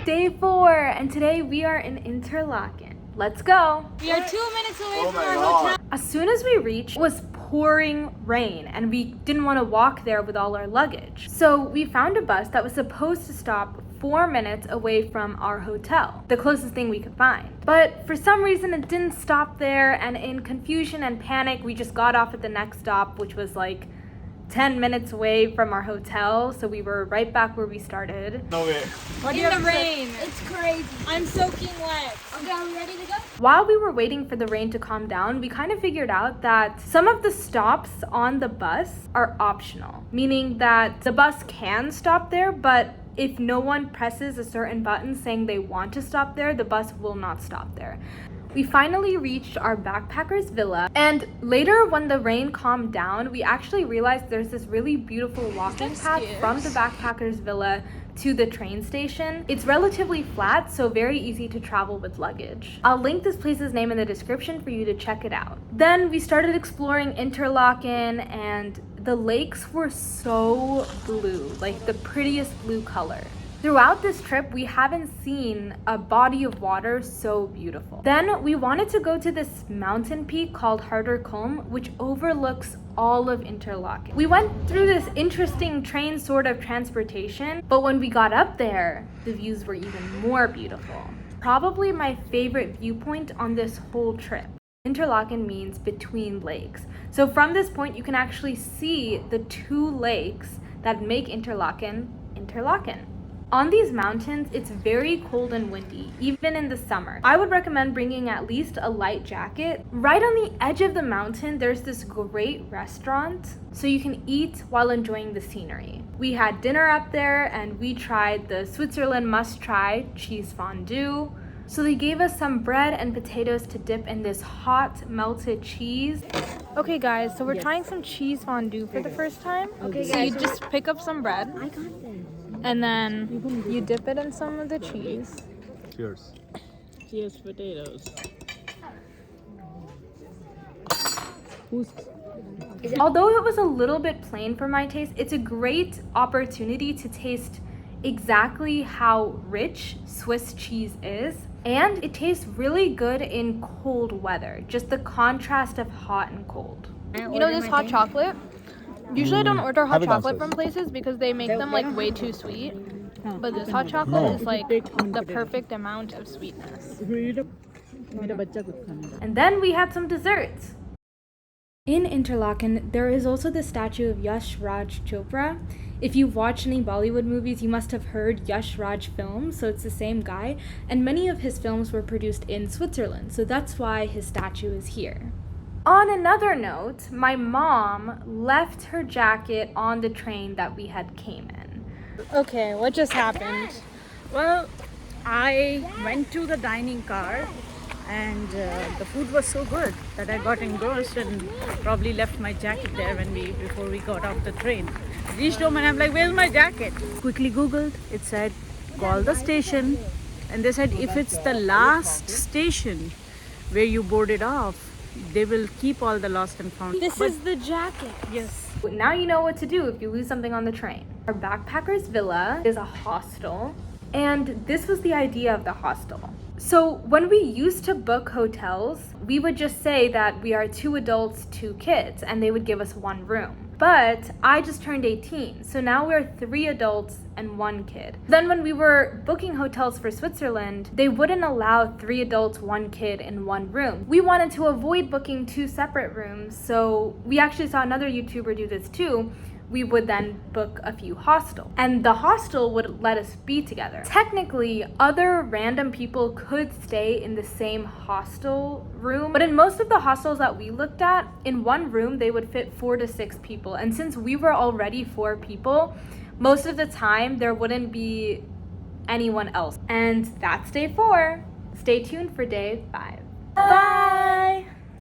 day 4, and today we are in Interlaken. Let's go. We are 2 minutes away from our hotel. As soon as we reached, it was pouring rain, and we didn't want to walk there with all our luggage. So we found a bus that was supposed to stop 4 minutes away from our hotel, the closest thing we could find. But for some reason it didn't stop there, and in confusion and panic, we just got off at the next stop, which was like 10 minutes away from our hotel, so we were right back where we started. No way. In the rain. It's crazy. I'm soaking wet. Okay, are we ready to go? While we were waiting for the rain to calm down, we kind of figured out that some of the stops on the bus are optional, meaning that the bus can stop there, but if no one presses a certain button saying they want to stop there, the bus will not stop there. We finally reached our backpackers villa, and later when the rain calmed down, we actually realized there's this really beautiful walking path from the backpackers villa to the train station. It's relatively flat, so very easy to travel with luggage. I'll link this place's name in the description for you to check it out. Then we started exploring Interlaken, and the lakes were so blue, like the prettiest blue color. Throughout this trip, we haven't seen a body of water so beautiful. Then we wanted to go to this mountain peak called Lauterbrunnen, which overlooks all of Interlaken. We went through this interesting train sort of transportation, but when we got up there, the views were even more beautiful. Probably my favorite viewpoint on this whole trip. Interlaken means between lakes. So from this point, you can actually see the 2 lakes that make Interlaken. On these mountains, it's very cold and windy, even in the summer. I would recommend bringing at least a light jacket. Right on the edge of the mountain, there's this great restaurant, so you can eat while enjoying the scenery. We had dinner up there, and we tried the Switzerland must-try cheese fondue. So they gave us some bread and potatoes to dip in this hot melted cheese. Okay guys, so we're trying some cheese fondue for the first time. Okay, so you just pick up some bread. I got this. And then you dip it in some of the cheese. Cheers. Cheers, potatoes. Although it was a little bit plain for my taste, it's a great opportunity to taste exactly how rich Swiss cheese is. And it tastes really good in cold weather, just the contrast of hot and cold. You know this hot chocolate? Usually I don't order hot chocolate from places because they make them like way too sweet. But this hot chocolate is like the perfect amount of sweetness. And then we had some desserts. In Interlaken, there is also the statue of Yash Raj Chopra. If you've watched any Bollywood movies, you must have heard Yash Raj films, so it's the same guy. And many of his films were produced in Switzerland, so that's why his statue is here. On another note, my mom left her jacket on the train that we had came in. Okay, what just happened? Well, I went to the dining car and the food was so good that I got engrossed and probably left my jacket there before we got off the train. Reached home and I'm like, where's my jacket? Quickly Googled, it said, call the station. And they said, if it's the last station where you boarded off, they will keep all the lost and found. This is the jacket. Yes. Now you know what to do if you lose something on the train. Our backpackers villa is a hostel, and this was the idea of the hostel. So when we used to book hotels, we would just say that we are 2 adults, 2 kids, and they would give us 1 room. But I just turned 18, so now we're 3 adults and 1 kid. Then when we were booking hotels for Switzerland, they wouldn't allow 3 adults, 1 kid in 1 room. We wanted to avoid booking 2 separate rooms, so we actually saw another YouTuber do this too. We would then book a few hostels, and the hostel would let us be together. Technically, other random people could stay in the same hostel room, but in most of the hostels that we looked at, in 1 room they would fit 4 to 6 people, and since we were already 4 people, most of the time there wouldn't be anyone else. And that's day 4. Stay tuned for day 5. Bye!